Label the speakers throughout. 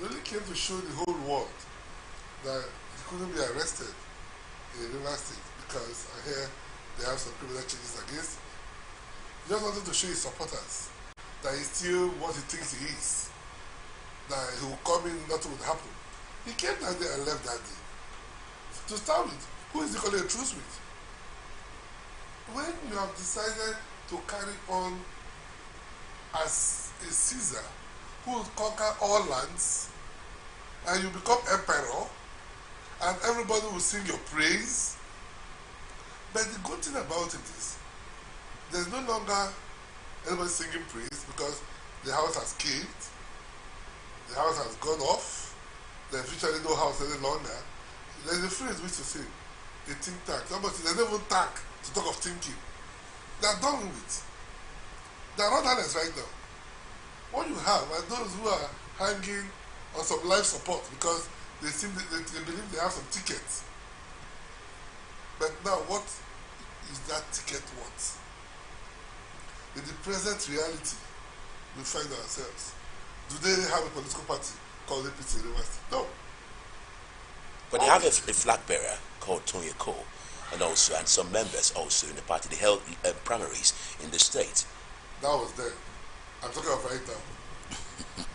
Speaker 1: He only came to show the whole world that he couldn't be arrested in River State because I hear they have some criminal charges against him. He just wanted to show his supporters that he's still what he thinks he is. That he will come in, nothing would happen. He came that day and left that day. To start with, who is he calling a truce with? When you have decided to carry on as a Caesar who will conquer all lands and you become emperor and everybody will sing your praise, but the good thing about it is there's no longer anybody singing praise because the house has caved, the house has gone off, there's virtually no house any longer. There's a phrase we used to say, a think tank. Somebody says, there's never tank to talk of thinking. They are done with. They are not honest right now. What you have are those who are hanging on some life support because they believe they have some tickets. But now, what is that ticket worth? In the present reality, we find ourselves. Do they have a political party called APC University? No.
Speaker 2: But they have a flag bearer called Tony Cole, and some members also in the party. They held primaries in the state.
Speaker 1: That was then. I'm talking about right now.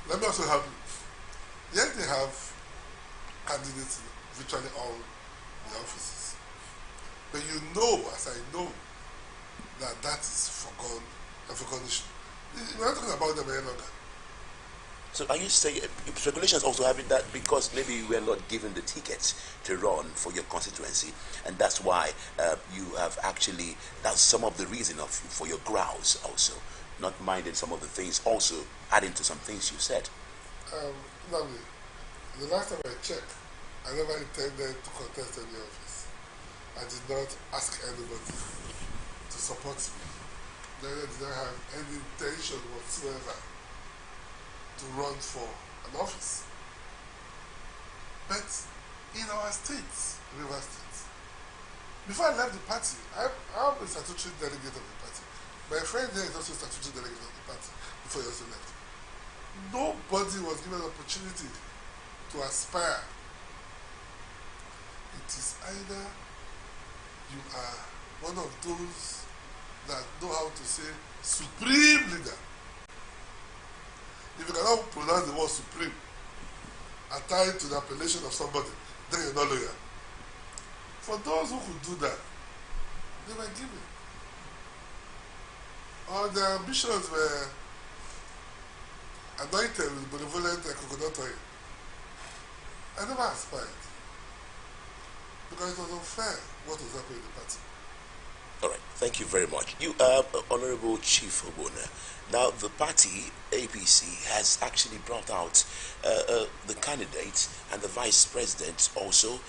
Speaker 1: Let me also help you. Yes, they have candidates in virtually all the offices. But you know, as I know, that is forgone and forgotten. We're not talking about them any longer.
Speaker 2: So are you saying regulations also having that because maybe we are not given the tickets to run for your constituency, and that's why you have actually, that's some of the reason for your growls also, not minding some of the things, also adding to some things you said?
Speaker 1: Lovely. The last time I checked, I never intended to contest any office. I did not ask anybody to support me. I did not have any intention whatsoever to run for an office. But in our states, River State, before I left the party, I'm a statutory delegate of the party. My friend there is also a statutory delegate of the party before he also left. Nobody was given an opportunity to aspire. It is either you are one of those that know how to say supreme leader. If you cannot pronounce the word supreme attached to the appellation of somebody, then you're not loyal. For those who could do that, they were given. Or their ambitions were anointed with benevolent coconut oil. I never aspired. Because it was unfair what was happening in the party.
Speaker 2: All right, thank you very much. You, Honorable Chief Obona, now the party, APC, has actually brought out the candidates and the vice president also.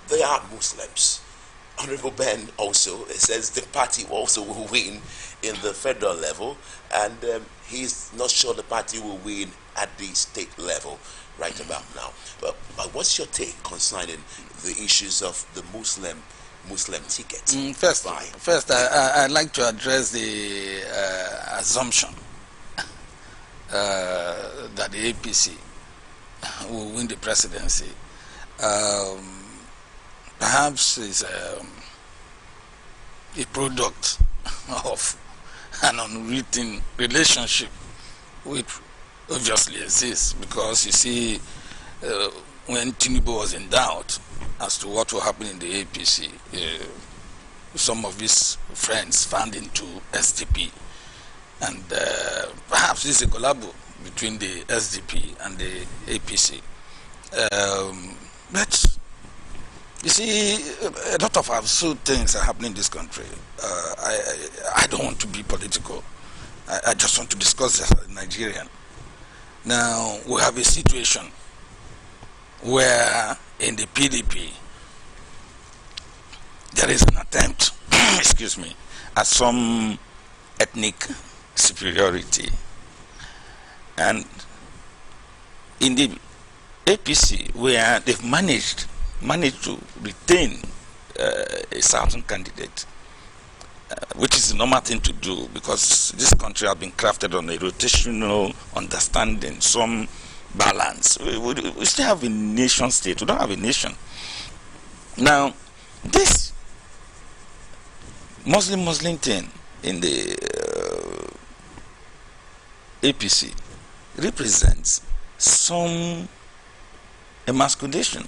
Speaker 2: They are Muslims. Honorable Ben also says the party also will win in the federal level, and he's not sure the party will win at the state level right about now. But what's your take concerning the issues of the Muslim tickets?
Speaker 3: First, I'd like to address the assumption that the APC will win the presidency. Perhaps is a product of an unwritten relationship which obviously exists, because you see, when Tinubu was in doubt as to what will happen in the APC, some of his friends found into SDP, and perhaps this is a collabo between the SDP and the APC. But you see, a lot of absurd things are happening in this country. I don't want to be political. I just want to discuss this as a Nigerian. Now, we have a situation where in the PDP, there is an attempt, excuse me, at some ethnic superiority. And in the APC, where they've managed to retain a certain candidate, which is the normal thing to do, because this country has been crafted on a rotational understanding. Some balance. We still have a nation state. We don't have a nation. Now, this Muslim thing in the APC represents some emasculation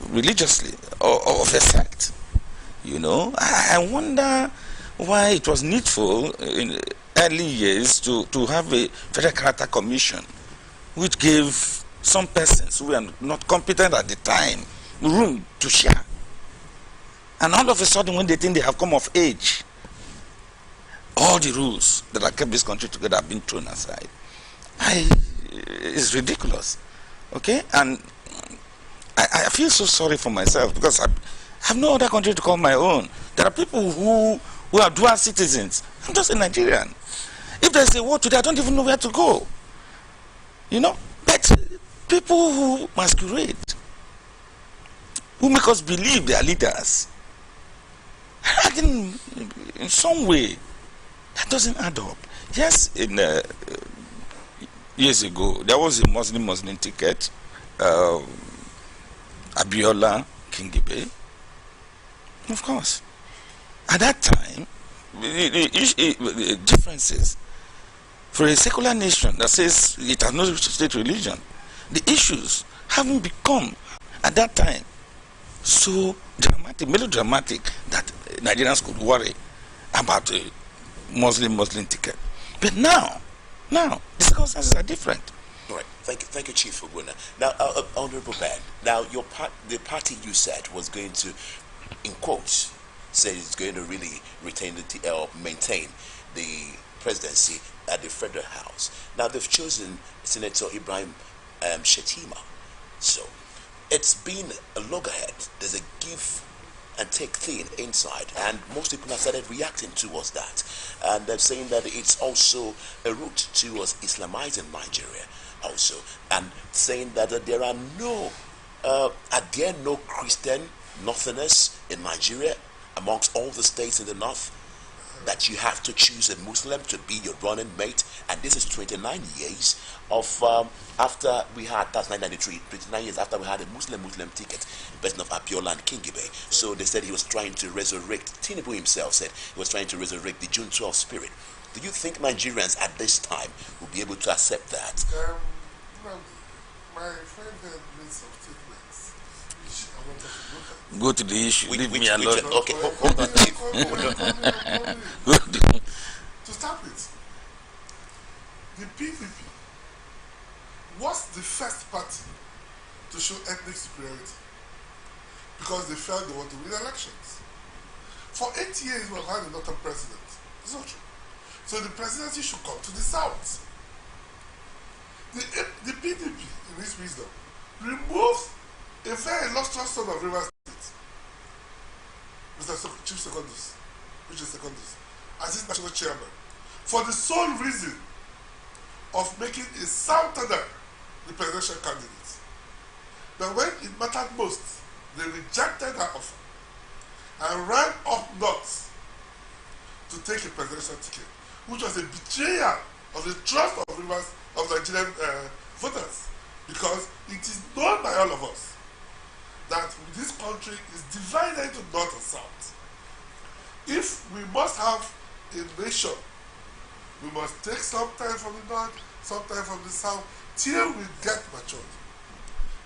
Speaker 3: religiously of a sect. You know, I wonder why it was needful in early years to have a federal character commission which gave some persons who were not competent at the time room to share. And all of a sudden, when they think they have come of age, all the rules that have kept this country together have been thrown aside. It's ridiculous. Okay? And I feel so sorry for myself because I have no other country to call my own. There are people who are dual citizens. I'm just a Nigerian. If there's a war today, I don't even know where to go. You know? But people who masquerade, who make us believe they are leaders, I think in some way that doesn't add up. Yes, in years ago there was a Muslim ticket, Abiola Kingibe. Of course, at that time, the differences for a secular nation that says it has no state religion, the issues haven't become at that time so dramatic, melodramatic that Nigerians could worry about a Muslim ticket. But now the circumstances are different.
Speaker 2: All right, thank you, Chief Oguna. Now, Honorable Ben, now the party you said was going to, in quotes, say it's going to really maintain the presidency at the Federal House. Now they've chosen Senator Ibrahim Shetima. So it's been a loggerhead. There's a give and take thing inside, and most people have started reacting towards that, and they're saying that it's also a route towards Islamizing Nigeria also, and saying that there are no Christian Northerners in Nigeria amongst all the states in the north, that you have to choose a Muslim to be your running mate. And this is 29 years of after we had, that's 1993, 29 years after we had a Muslim ticket in person of Abiola and Kingibe. So they said he was trying to resurrect, Tinubu himself said he was trying to resurrect the June 12 spirit. Do you think Nigerians at this time will be able to accept that?
Speaker 1: Well, my friend had made some statements which I wanted to look at.
Speaker 3: Go to the issue. Leave me alone.
Speaker 2: Okay, hold on, Chief.
Speaker 1: To start with, the PDP was the first party to show ethnic superiority because they felt they want to win elections. For 8 years, we've had a northern president. It's not true. So the presidency should come to the south. The PDP, in its wisdom, removed a very illustrious son of Rivers State, Mr. Chief Secondus, Richard Secondus, as his national chairman, for the sole reason of making a southerner the presidential candidate. But when it mattered most, they rejected that offer and ran up north to take a presidential ticket, which was a betrayal of the trust of Rivers, of Nigerian voters, because it is known by all of us that this country is divided into north and south. If we must have a nation, we must take some time from the north, some time from the south, till we get matured.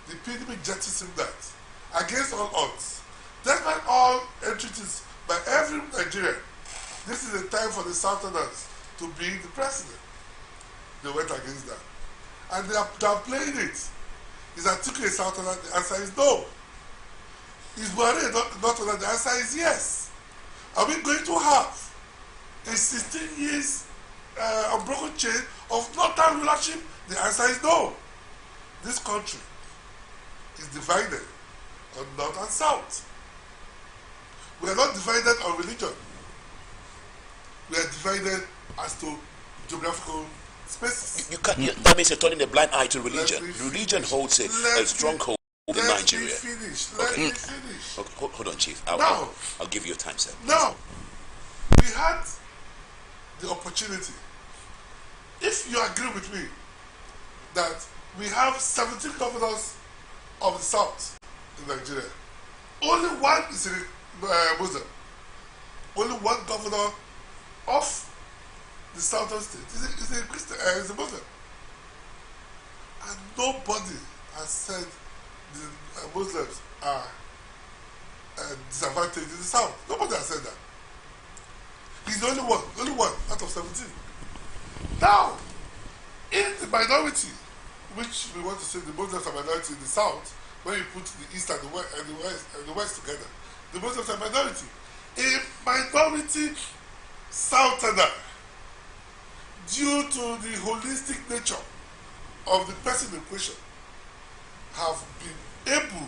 Speaker 1: The PDP jettisoned that against all odds. Despite all entreaties by every Nigerian, this is the time for the Southerners to be the president. They went against that. And they are playing it. Is Atiku a Southerner? The answer is no. Is Buhari a Northerner? The answer is yes. Are we going to have a 16 years unbroken chain of Northern rulership? The answer is no. This country is divided on North and South. We are not divided on religion. We are divided as to geographical spaces.
Speaker 2: That means you're turning a blind eye to religion. Religion holds a stronghold in Nigeria.
Speaker 1: Let me finish.
Speaker 2: Okay, hold on, Chief. I'll give you time, sir.
Speaker 1: Now, we had the opportunity. If you agree with me that We have 17 governors of the South in Nigeria. Only one is a Muslim. Only one governor of the southern state is a Christian, is a Muslim. And nobody has said the Muslims are disadvantaged in the South. Nobody has said that. He's the only one out of 17. Now, in the minority, which we want to say the Muslims are minority in the South, when you put the East and the West together, the Muslims are minority. A minority Southerner, due to the holistic nature of the person in question, have been able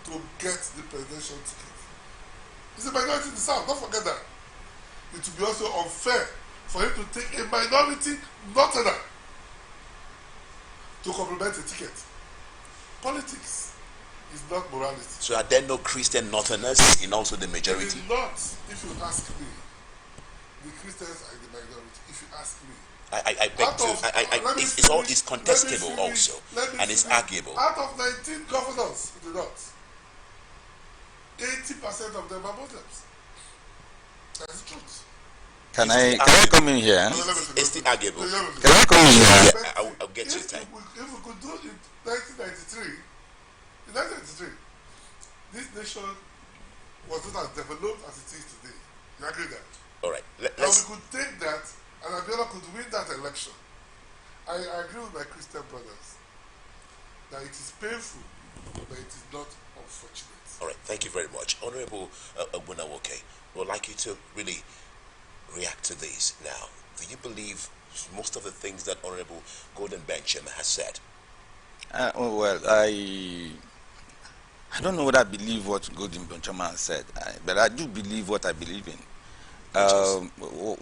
Speaker 1: to get the presidential ticket. It's a minority in the South, don't forget that. It would be also unfair for him to take a minority Northerner to complement a ticket. Politics is not morality.
Speaker 2: So are there no Christian Northerners in also the majority?
Speaker 1: It is not, if you ask me. The Christians are the minority, if you ask me.
Speaker 2: I beg to, it's contestable also, and it's arguable.
Speaker 1: Out of 19 governors in the North, 80% of them are Muslims. That's the truth.
Speaker 3: Can I come in here?
Speaker 2: It's the arguable.
Speaker 3: Can I come in here?
Speaker 2: I'll get you time.
Speaker 1: If we could do it in 1993, this nation was not as developed as it is today. You agree that?
Speaker 2: All right.
Speaker 1: Now we could take that, and Abiola could win that election. I agree with my Christian brothers that it is painful, but it is not unfortunate.
Speaker 2: All right. Thank you very much. Honorable Ogunawoke, we'd like you to really react to this now. Do you believe most of the things that Honorable Golden Bencham has said?
Speaker 3: Well, I don't know what I believe what Golden Bencham has said, but I do believe what I believe in.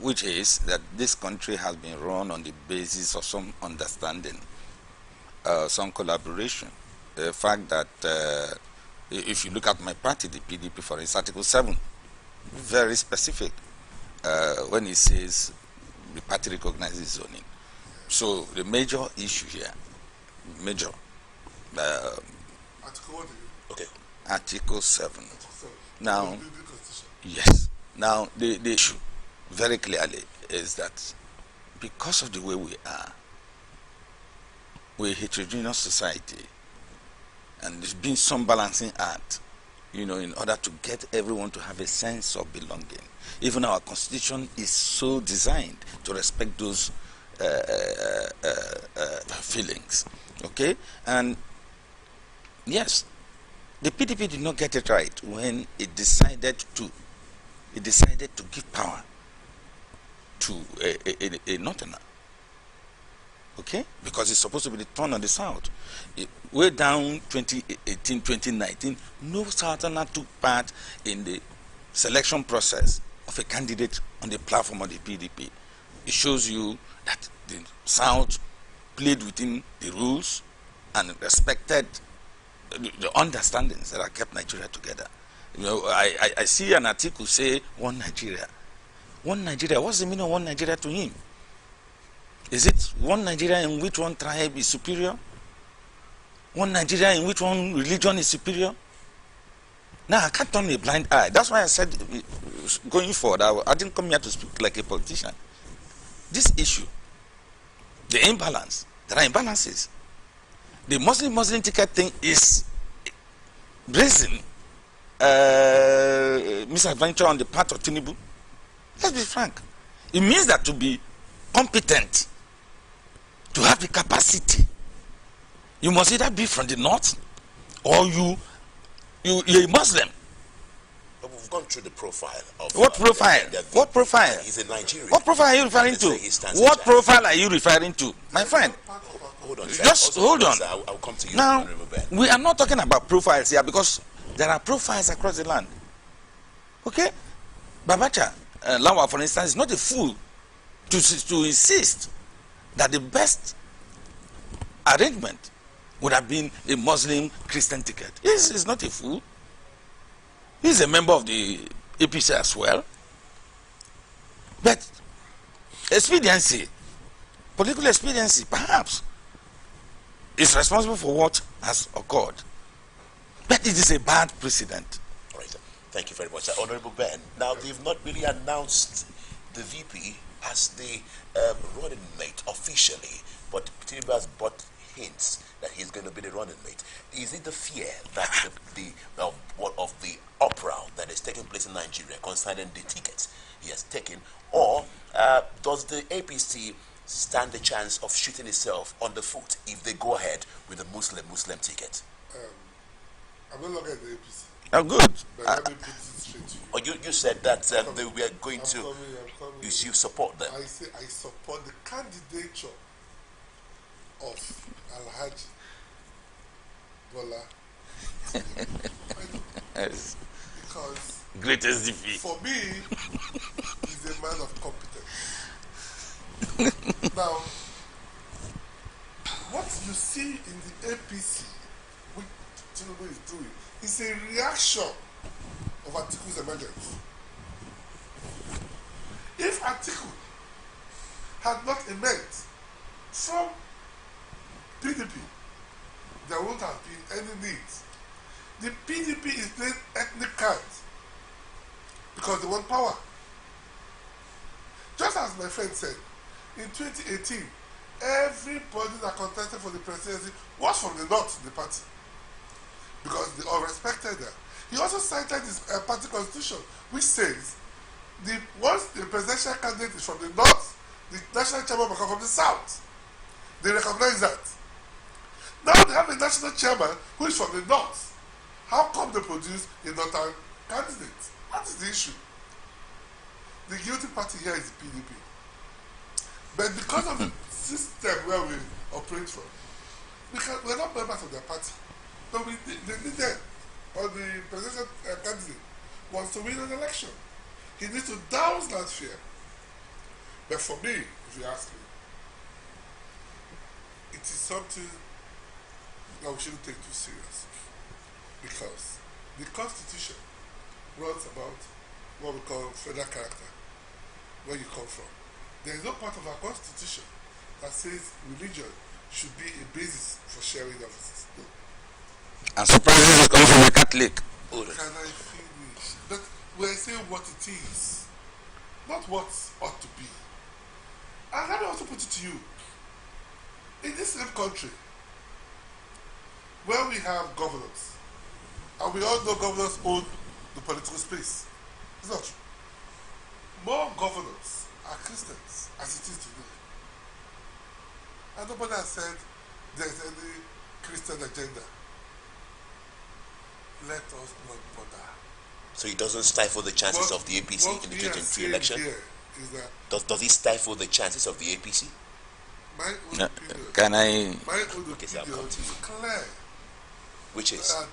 Speaker 3: Which is that this country has been run on the basis of some understanding, some collaboration. The fact that if you look at my party, the PDP, for instance, Article 7, very specific when it says the party recognizes zoning. So the major issue here,
Speaker 1: Article what again?
Speaker 2: Okay.
Speaker 3: Article 7.
Speaker 1: Article 7.
Speaker 3: Now,
Speaker 1: The Constitution.
Speaker 3: yes. Now, the issue very clearly is that because of the way we are, we're a heterogeneous society, and there's been some balancing act, in order to get everyone to have a sense of belonging. Even our constitution is so designed to respect those feelings. Okay? And yes, the PDP did not get it right when it decided to give power to a Northerner. Okay? Because it's supposed to be the turn of the South. Way down 2018, 2019, no Southerner took part in the selection process of a candidate on the platform of the PDP. It shows you that the South played within the rules and respected the understandings that have kept Nigeria together. I see an article say one Nigeria. One Nigeria, what's the meaning of one Nigeria to him? Is it one Nigeria in which one tribe is superior? One Nigeria in which one religion is superior? Now, I can't turn a blind eye. That's why I said, going forward, I didn't come here to speak like a politician. This issue, the imbalance, there are imbalances. The Muslim ticket thing is raising misadventure on the part of Tinubu. Let's be frank. It means that to be competent, to have the capacity, you must either be from the north or you're a Muslim.
Speaker 2: But we've gone through the profile of
Speaker 3: what profile? What profile?
Speaker 2: He's a Nigerian.
Speaker 3: What profile are you referring to? What profile are you referring to, my friend?
Speaker 2: Hold on.
Speaker 3: Just hold on.
Speaker 2: I'll come to you.
Speaker 3: Now, we are not talking about profiles here because there are profiles across the land. Okay? Babacha Lawa, for instance, is not a fool to insist that the best arrangement would have been a Muslim Christian ticket. He's not a fool. He's a member of the APC as well. But expediency, political expediency, perhaps. is responsible for what has occurred. But it is a bad precedent.
Speaker 2: All right, sir. Thank you very much. Honorable Ben, now they've not really announced the VP as the running mate officially, but Tinubu has brought hints that he's going to be the running mate. Is it the fear that of the uproar that is taking place in Nigeria concerning the tickets he has taken, or does the APC stand the chance of shooting itself on the foot if they go ahead with the Muslim ticket?
Speaker 1: I'm no longer in the APC.
Speaker 3: Oh, good.
Speaker 1: But let me put it straight to you.
Speaker 2: Oh, you said that they were going to.
Speaker 1: I'm coming.
Speaker 2: You support them.
Speaker 1: I say I support the candidature of Alhaji Bola.
Speaker 3: Yes.
Speaker 1: Because
Speaker 3: Greatest defeat.
Speaker 1: for me, he's a man of competence. Now, what you see in the APC, which Tinubu is doing, is a reaction of Atiku's emergence. If Atiku had not emerged from PDP, there won't have been any need. The PDP is playing ethnic cards because they want power. Just as my friend said, in 2018, everybody that contested for the presidency was from the north, the party, because they all respected them. He also cited his party constitution, which says once the presidential candidate is from the north, the national chairman will come from the south. They recognize that. Now they have a national chairman who is from the north. How come they produce a northern candidate? That is the issue. The guilty party here is the PDP. But because of the system where we operate from, we're not members of their party. But they need them. Or the presidential candidate wants to win an election. He needs to douse that fear. But for me, if you ask me, it is something that we shouldn't take too serious. Because the Constitution runs about what we call federal character, where you come from. There is no part of our Constitution that says religion should be a basis for sharing offices. No.
Speaker 3: And surprisingly, it's coming from a Catholic.
Speaker 1: Can I finish? But we're saying what it is, not what ought to be. And let me also put it to you. In this same country, where we have governors, and we all know governors own the political space. It's not true. More governors are Christians as it is today. And nobody has said there's any Christian agenda. Let us not bother.
Speaker 2: So it doesn't stifle the chances of the APC in the 2023 election? Does it stifle the chances of the APC?
Speaker 1: My own opinion.
Speaker 3: Can I?
Speaker 1: My own opinion is clear.
Speaker 2: Which is?
Speaker 1: That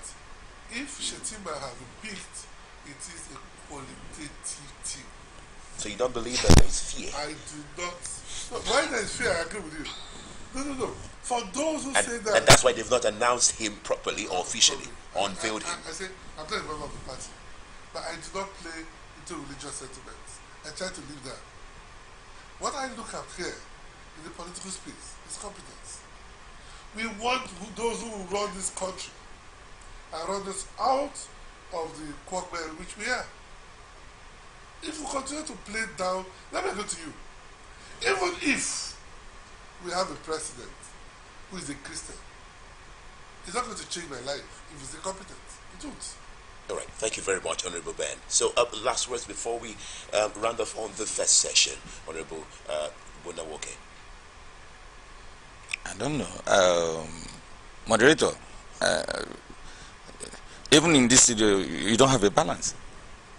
Speaker 1: if Shetima has been picked, it is a qualitative team.
Speaker 2: So you don't believe that there is fear?
Speaker 1: I do not. No, why there is fear, I agree with you. No. For those who say that.
Speaker 2: And that's why they've not announced him properly or officially, unveiled him.
Speaker 1: I say, I'm not a member of the party. But I do not play into religious sentiments. I try to leave that. What I look at here in the political space is competence. We want those who will run this country and run us out of the quagmire in which we are. If we continue to play down, let me go to you. Even if we have a president who is a Christian, it's not going to change my life if he's incompetent. It won't.
Speaker 2: All right, thank you very much, Honorable Ben. So, last words before we round off on the first session, Honorable Bonawoke.
Speaker 3: I don't know. Moderator, even in this studio, you don't have a balance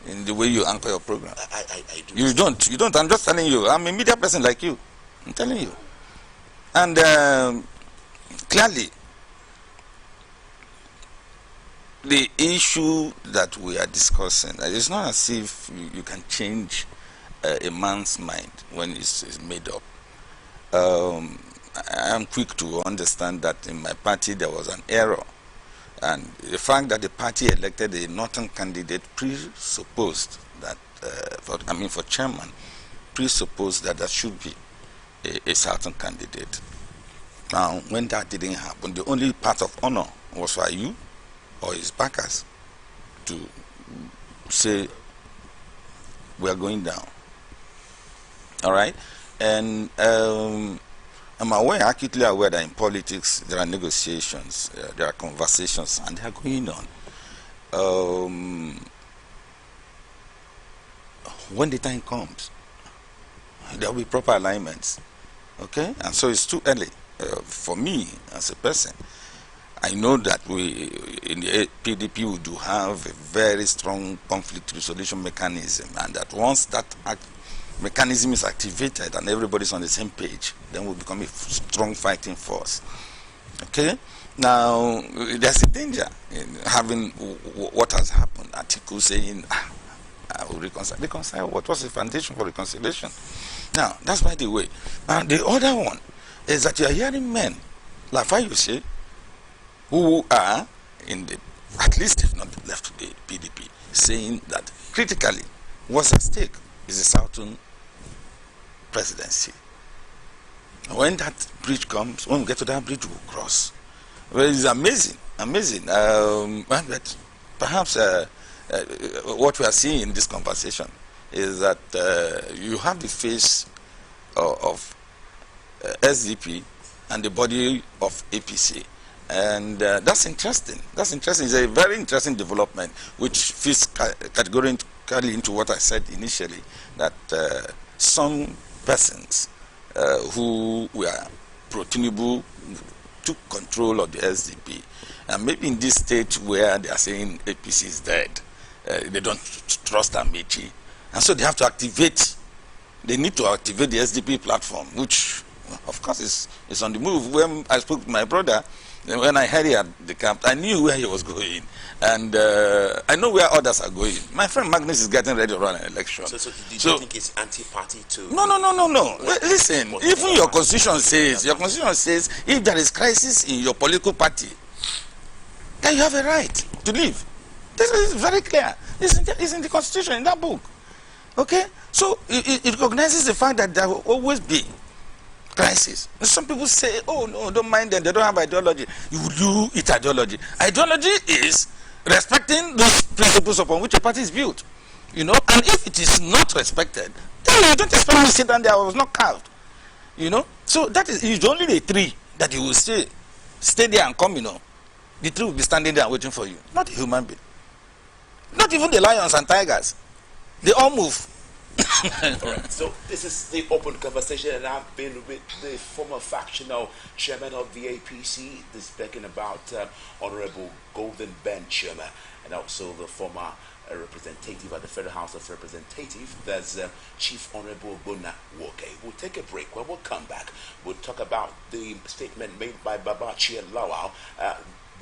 Speaker 3: in the way you anchor your program.
Speaker 2: I do.
Speaker 3: You don't. I'm just telling you. I'm a media person like you. I'm telling you. And clearly, the issue that we are discussing, it's not as if you can change a man's mind when it's made up. I am quick to understand that in my party there was an error. And the fact that the party elected a northern candidate presupposed that, for chairman, presupposed that there should be a southern candidate. Now, when that didn't happen, the only part of honor was for you or his backers to say, we are going down. All right? And I'm acutely aware that in politics there are negotiations, there are conversations, and they are going on. When the time comes, there will be proper alignments. Okay? And so it's too early for me as a person. I know that we in the PDP we do have a very strong conflict resolution mechanism, and that once that mechanism is activated and everybody's on the same page, then we'll become a strong fighting force. Okay? Now, there's a danger in having what has happened. Article saying, I will reconcile. Reconcile what? What's the foundation for reconciliation? Now, that's by the way. And the other one is that you are hearing men, like you say, who are in the, at least if not left to the PDP, saying that critically what's at stake is the Southern presidency. When that bridge comes, when we get to that bridge, we'll cross. Well, it's amazing. But perhaps what we are seeing in this conversation is that you have the face of SDP and the body of APC. And that's interesting. That's interesting. It's a very interesting development, which fits categorically into what I said initially, that some persons who were pro-Tinubu took control of the SDP. And maybe in this stage where they are saying APC is dead, they don't trust Amici. And so they have to activate, they need to activate the SDP platform, which, of course, is on the move. When I spoke to my brother, when I heard he had the camp, I knew where he was going. And I know where others are going. My friend Magnus is getting ready to run an election.
Speaker 2: So did you think it's anti-party too?
Speaker 3: No. Listen, even your constitution says, if there is crisis in your political party, then you have a right to leave. This is very clear. It's in the constitution, in that book. Okay? So it recognizes the fact that there will always be crisis. Some people say, oh no, don't mind them, they don't have ideology. You do it ideology. Ideology is respecting those principles upon which a party is built. You know, and if it is not respected, then you don't expect me to sit down there. I was not carved. You know? So that is, it's only the tree that you will stay there and come, you know. The tree will be standing there waiting for you. Not a human being. Not even the lions and tigers. They all move.
Speaker 2: Right. So this is the open conversation, and I've been with the former factional chairman of the APC, this speaking about Honorable Golden Ben Chairman, and also the former representative at the Federal House of Representatives, that's Chief Honorable Bona Woke. We'll take a break. When we'll come back, we'll talk about the statement made by Babachi and Lawal,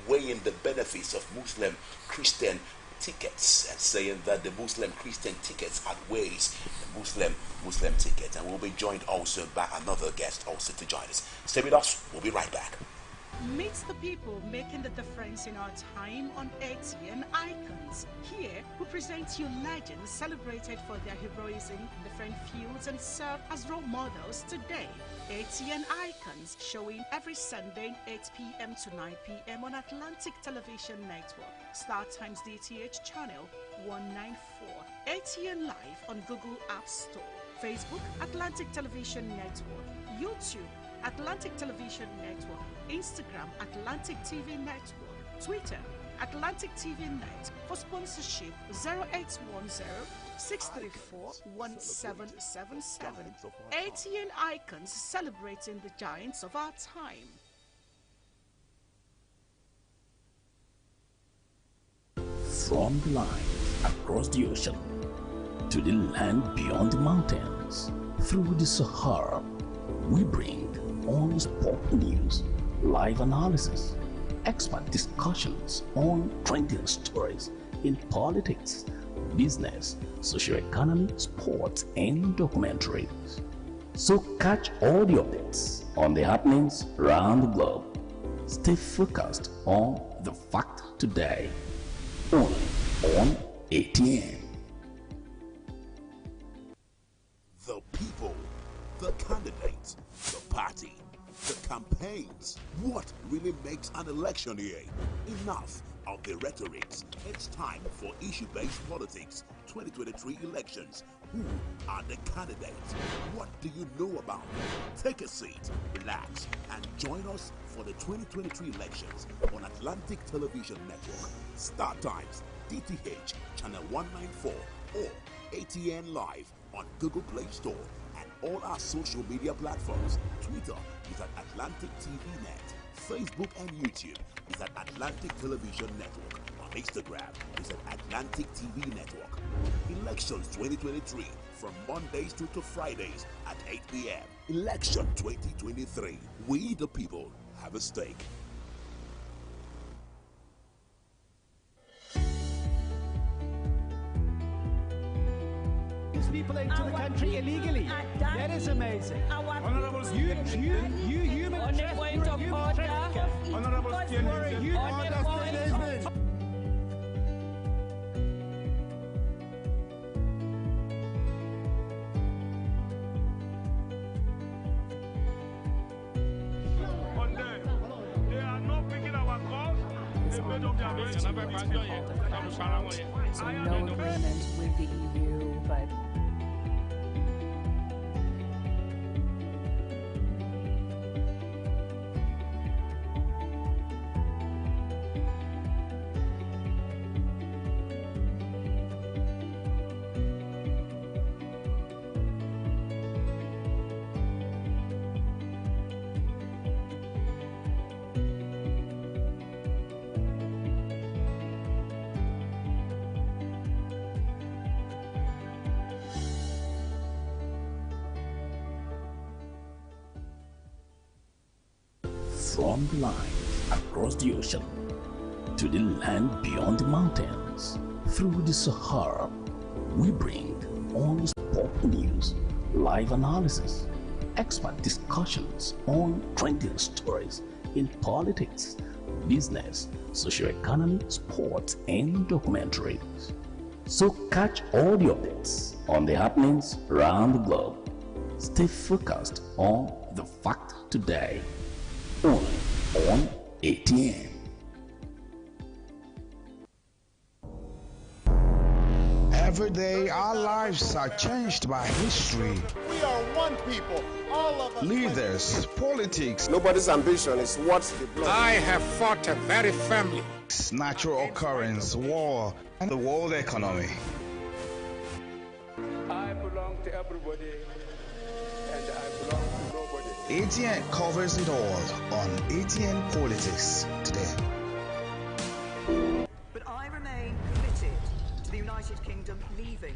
Speaker 2: weighing the benefits of Muslim Christian tickets and saying that the Muslim Christian tickets outweighs the Muslim tickets. And we'll be joined also by another guest also to join us. Stay with us. We'll be right back.
Speaker 4: Meet the people making the difference in our time on ATN Icons. Here, we present you legends celebrated for their heroism in different fields and serve as role models today. ATN Icons, showing every Sunday 8 p.m. to 9 p.m. on Atlantic Television Network, StarTimes DTH channel 194, ATN Live on Google App Store, Facebook Atlantic Television Network, YouTube Atlantic Television Network, Instagram Atlantic TV Network, Twitter Atlantic TV Net. For sponsorship 0810-634-1777. ATN Icons, celebrating the giants of our time.
Speaker 5: From the line across the ocean to the land beyond the mountains, through the Sahara, we bring on sport news, live analysis, expert discussions on trending stories in politics, business, socio-economy, sports, and documentaries. So catch all the updates on the happenings around the globe. Stay focused on the fact today, only on ATN.
Speaker 2: The people, the candidates, the party.
Speaker 6: the campaigns. What really makes an election year? Enough of the rhetorics. It's time for issue-based politics. 2023 elections. Who are the candidates? What do you know about them? Take a seat, relax, and join us for the 2023 elections on Atlantic Television Network, StarTimes, DTH, Channel 194, or ATN Live on Google Play Store and all our social media platforms. Twitter is at Atlantic TV Net. Facebook and YouTube is at Atlantic Television Network. On Instagram is at Atlantic TV Network. Elections 2023 from Mondays to Fridays at 8 p.m. Election 2023. We the people have a stake.
Speaker 7: People into the country illegally. That is amazing.
Speaker 8: Honorable
Speaker 7: you human trafficker.
Speaker 8: Honorable they are not picking our calls. They made up their minds.
Speaker 9: So no agreement with the EU, but
Speaker 5: from the line across the ocean to the land beyond the mountains, through the Sahara, we bring on-spot news, live analysis, expert discussions on trending stories in politics, business, socio-economy, sports, and documentaries. So catch all the updates on the happenings around the globe. Stay focused on the fact today. Only on ATN.
Speaker 10: Every day our lives are changed by history.
Speaker 11: We are one people, all of us.
Speaker 10: Leaders, politics.
Speaker 11: Nobody's ambition is what's the blood.
Speaker 10: I have fought very firmly. Natural occurrence, war, and the world economy.
Speaker 8: I belong to everybody, and I belong to nobody.
Speaker 10: ATN covers it all on ATN Politics today.
Speaker 12: But I remain committed to the United Kingdom leaving.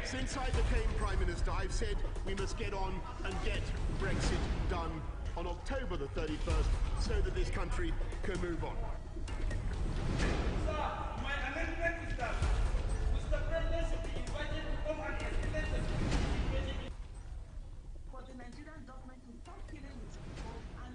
Speaker 13: Since I became Prime Minister, I've said we must get on and get Brexit done on October the 31st so that this country can move on.
Speaker 8: Sir, my amendment is that Mr. President should be invited to come and explain the situation.
Speaker 4: For the Nigerian government to stop killing its people and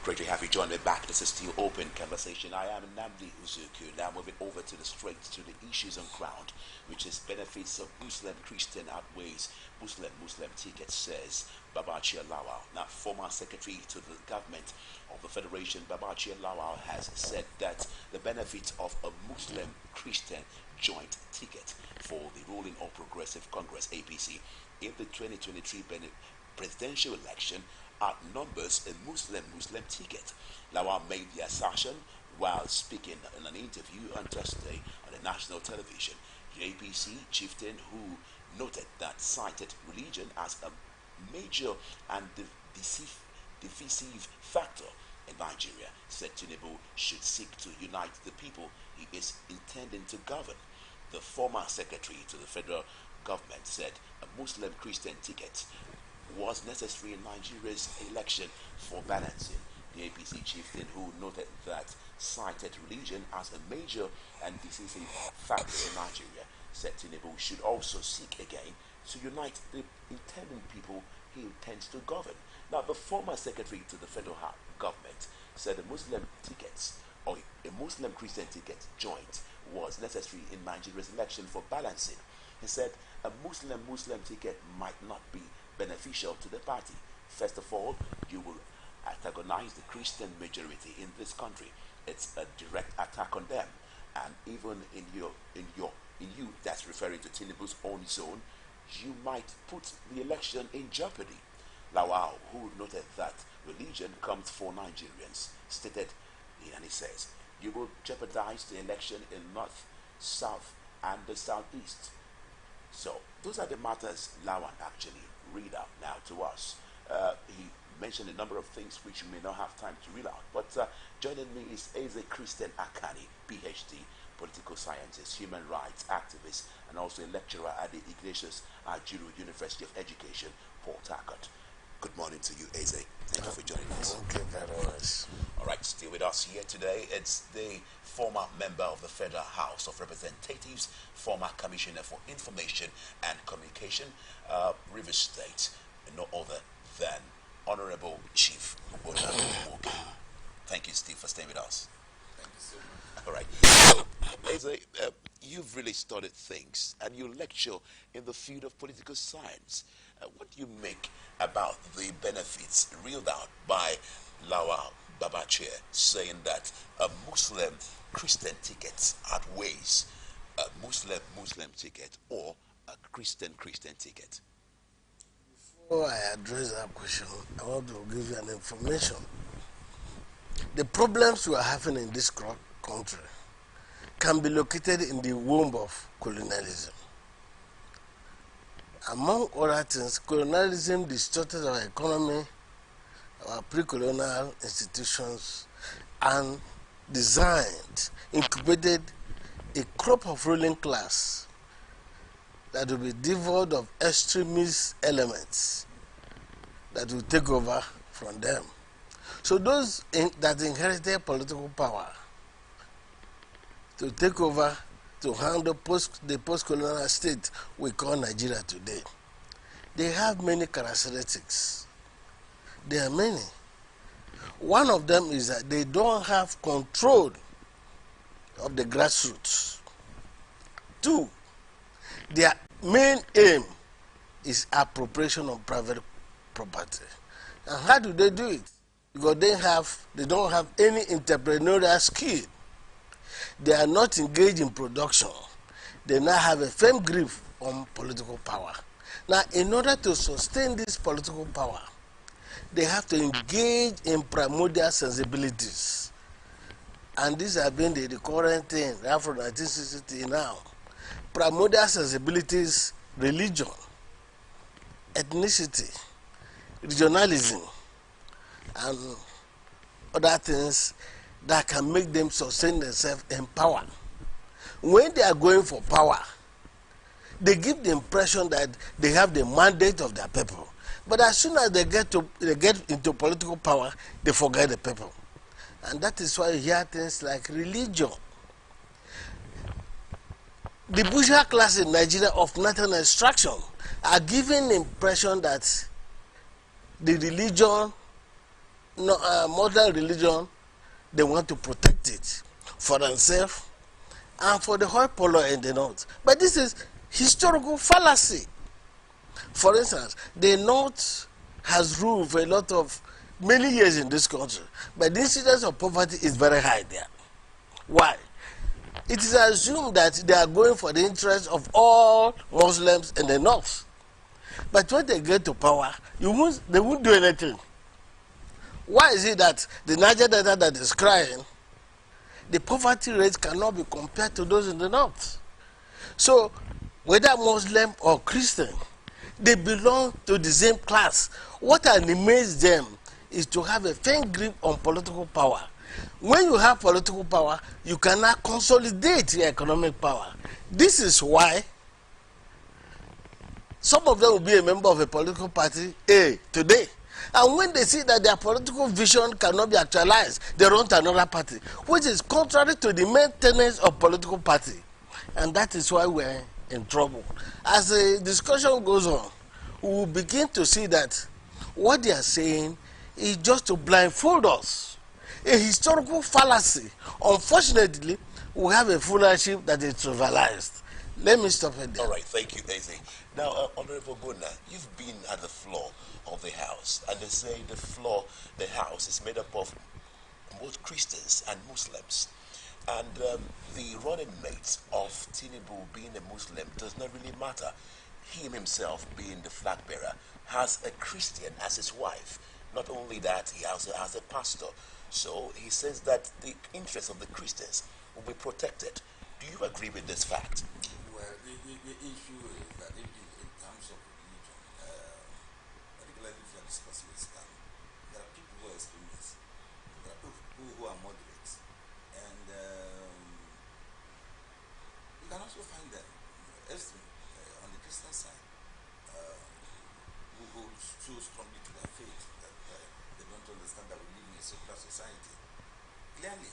Speaker 2: Great to have you join me back. This is still open conversation. I am Namdi Uzuku. Now moving over to the straight to the issues on ground, which is benefits of Muslim Christian outweighs Muslim ticket, says Babachir Lawal. Now, former secretary to the government of the Federation, Babachir Lawal, has said that the benefit of a Muslim Christian joint ticket for the ruling or Progressive Congress (APC) in the 2023 presidential election outnumbers a Muslim ticket. Lawal made the assertion while speaking in an interview on Thursday on the national television. The APC chieftain, who noted that cited religion as a major and divisive factor in Nigeria, said Tinubu should seek to unite the people he is intending to govern. The former secretary to the federal government said a Muslim Christian ticket was necessary in Nigeria's election for balancing. The APC chieftain, who noted that cited religion as a major and decisive factor in Nigeria, said Tinubu should also seek again to unite the intending people he intends to govern. Now, the former secretary to the federal government said a Muslim tickets or a Muslim Christian ticket joint was necessary in Nigeria's election for balancing. He said a Muslim ticket might not be beneficial to the party. First of all, you will antagonize the Christian majority in this country. It's a direct attack on them, and even in you, that's referring to Tinubu's own zone, you might put the election in jeopardy. Lawal, who noted that religion comes for Nigerians, stated, and he says, you will jeopardize the election in North, South, and the Southeast. So those are the matters Lawan actually read out now to us. He mentioned a number of things which we may not have time to read out. But joining me is Eze Christian Akani, PhD, political scientist, human rights activist, and also a lecturer at the Ignatius Ajuru University of Education, Port Harcourt. Good morning to you, Eze. Thank you for joining us.
Speaker 14: Thank you very much.
Speaker 2: All right, still with us here today, it's the former member of the Federal House of Representatives, former Commissioner for Information and Communication, Rivers State, no other than Honorable Chief Ubona. Thank you, Steve, for staying with us.
Speaker 14: Thank you so much.
Speaker 2: All right. So, Eze, you've really studied things, and you lecture in the field of political science. What do you make about the benefits reeled out by Lawal Babache, saying that a Muslim Christian ticket outweighs a Muslim ticket or a Christian ticket?
Speaker 14: Before I address that question, I want to give you an information. The problems we are having in this country can be located in the womb of colonialism. Among other things, colonialism distorted our economy, our pre-colonial institutions, and incubated a crop of ruling class that will be devoid of extremist elements that will take over from them. So those that inherited political power to take over, to handle the post-colonial state we call Nigeria today, they have many characteristics. There are many. One of them is that they don't have control of the grassroots. Two, their main aim is appropriation of private property. And how do they do it? Because they don't have any entrepreneurial skill. They are not engaged in production. They now have a firm grip on political power. Now, in order to sustain this political power, they have to engage in primordial sensibilities. And these have been the current thing right from 1960 now. Primordial sensibilities, religion, ethnicity, regionalism, and other things that can make them sustain themselves in power. When they are going for power, they give the impression that they have the mandate of their people. But as soon as they get into political power, they forget the people. And that is why you hear things like religion. The bourgeois class in Nigeria of national extraction are giving the impression that the religion, modern religion, they want to protect it for themselves and for the whole polo in the north. But this is historical fallacy. For instance, the north has ruled for many years in this country, but the incidence of poverty is very high there. Why? It is assumed that they are going for the interest of all Muslims in the north. But when they get to power, they won't do anything. Why is it that the Niger Delta that is crying, the poverty rates cannot be compared to those in the north? So, whether Muslim or Christian, they belong to the same class. What animates them is to have a firm grip on political power. When you have political power, you cannot consolidate your economic power. This is why some of them will be a member of a political party today. And when they see that their political vision cannot be actualized, they run to another party, which is contrary to the main tenets of political party. And that is why we're in trouble. As the discussion goes on, we will begin to see that what they are saying is just to blindfold us. A historical fallacy. Unfortunately, we have a fooliship that is trivialized. Let me stop it there.
Speaker 2: All right, thank you, Eze. Now, Honorable Gona, you've been at the floor of the House, and they say the House is made up of both Christians and Muslims. And the running mate of Tinubu being a Muslim does not really matter. Him himself being the flag bearer has a Christian as his wife. Not only that, he also has a pastor. So he says that the interests of the Christians will be protected. Do you agree with this fact?
Speaker 15: Well, the issue is that in terms of religion, particularly if you are discussing Islam, there are people who are extremists, there are people who are moderates, and you can also find them extreme on the Christian side, who hold so strongly to their faith that they don't understand that we live in a secular society. Clearly,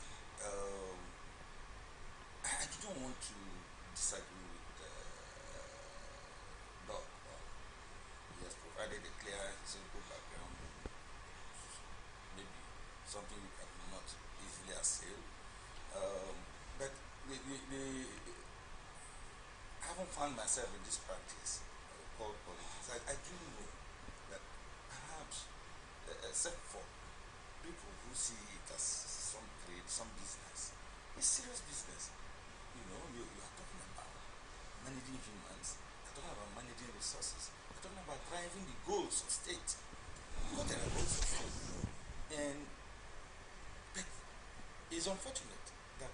Speaker 15: I don't want to disagree with Doc. He has provided a clear historical background, maybe something you cannot easily assail. But I haven't found myself in this practice called politics. I do know that perhaps, except for people who see it as some trade, some business, it's serious business. You know, you are talking about managing humans, you're talking about managing resources, you're talking about driving the goals of state. What are the goals of state? And it's unfortunate that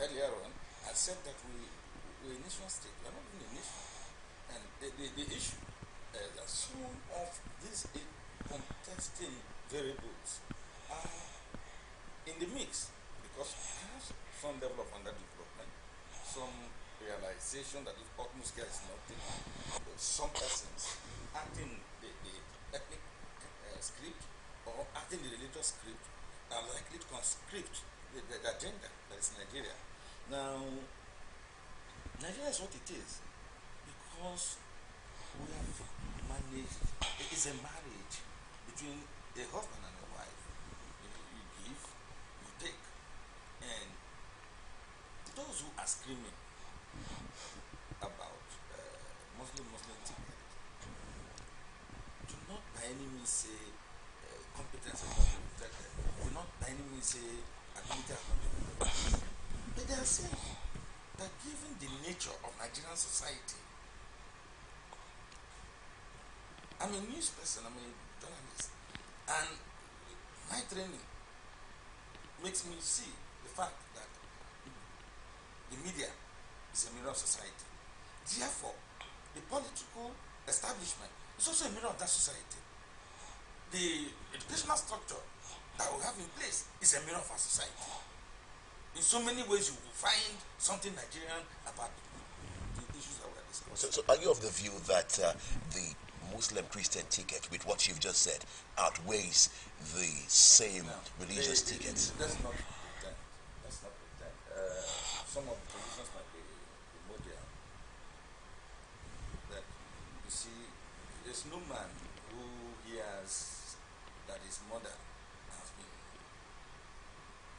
Speaker 15: earlier on, I said that we're a nation state. We're not even a nation. And the issue that some of these contesting variables are in the mix, because perhaps some level of underdevelopment, some realization that if atmosphere is nothing, some persons acting the ethnic script or acting the religious script are likely to conscript the agenda that is Nigeria. Now, Nigeria is what it is because we have managed, it is a marriage between a husband and a wife. You give, you take. And those who are screaming about Muslim ticket do not by any means say competence has not been protected, do not by any means say ability has not been protected. But they are saying that given the nature of Nigerian society, I'm a news person, I'm a journalist, and my training makes me see the fact that the media is a mirror of society. Therefore, the political establishment is also a mirror of that society. The educational structure that we have in place is a mirror of our society. In so many ways, you will find something Nigerian about the issues that we are discussing.
Speaker 2: So are you of the view that the Muslim-Christian ticket, with what you've just said, outweighs the same religious tickets?
Speaker 15: Let's not pretend. Let's not pretend. Some of the positions might be primordial. That you see, there's no man who hears that his mother has been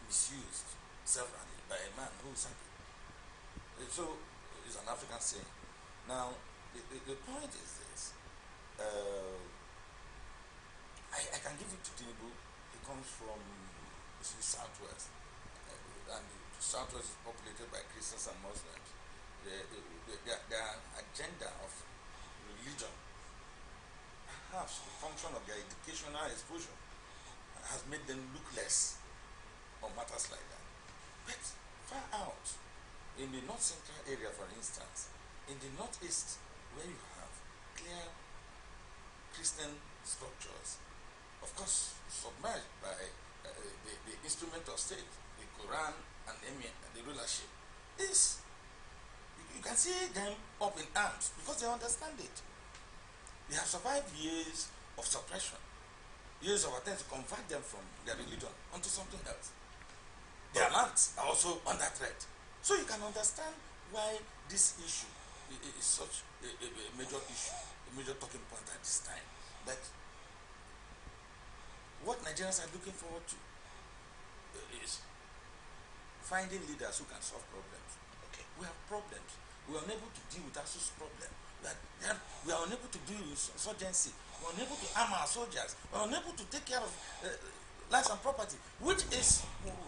Speaker 15: misused severally by a man who is happy. So it's an African saying. Now, the point is this. I can give it to Tinubu. He comes from the Southwest. And the Southwest is populated by Christians and Muslims. Their agenda of religion, perhaps the function of their educational exposure, has made them look less on matters like that. But far out, in the north central area, for instance, in the northeast, where you have clear Christian structures, of course, submerged by the instrument of state, the Quran and the rulership, is you can see them up in arms because they understand it. They have survived years of suppression, years of attempts to convert them from their religion onto something else. Their lands are also under threat. So you can understand why this issue is such a major issue, a major talking point at this time. That what Nigerians are looking forward to is finding leaders who can solve problems. Okay. We have problems. We are unable to deal with ASU's problem. We are unable to deal with insurgency. We are unable to arm our soldiers. We are unable to take care of lives and property, which is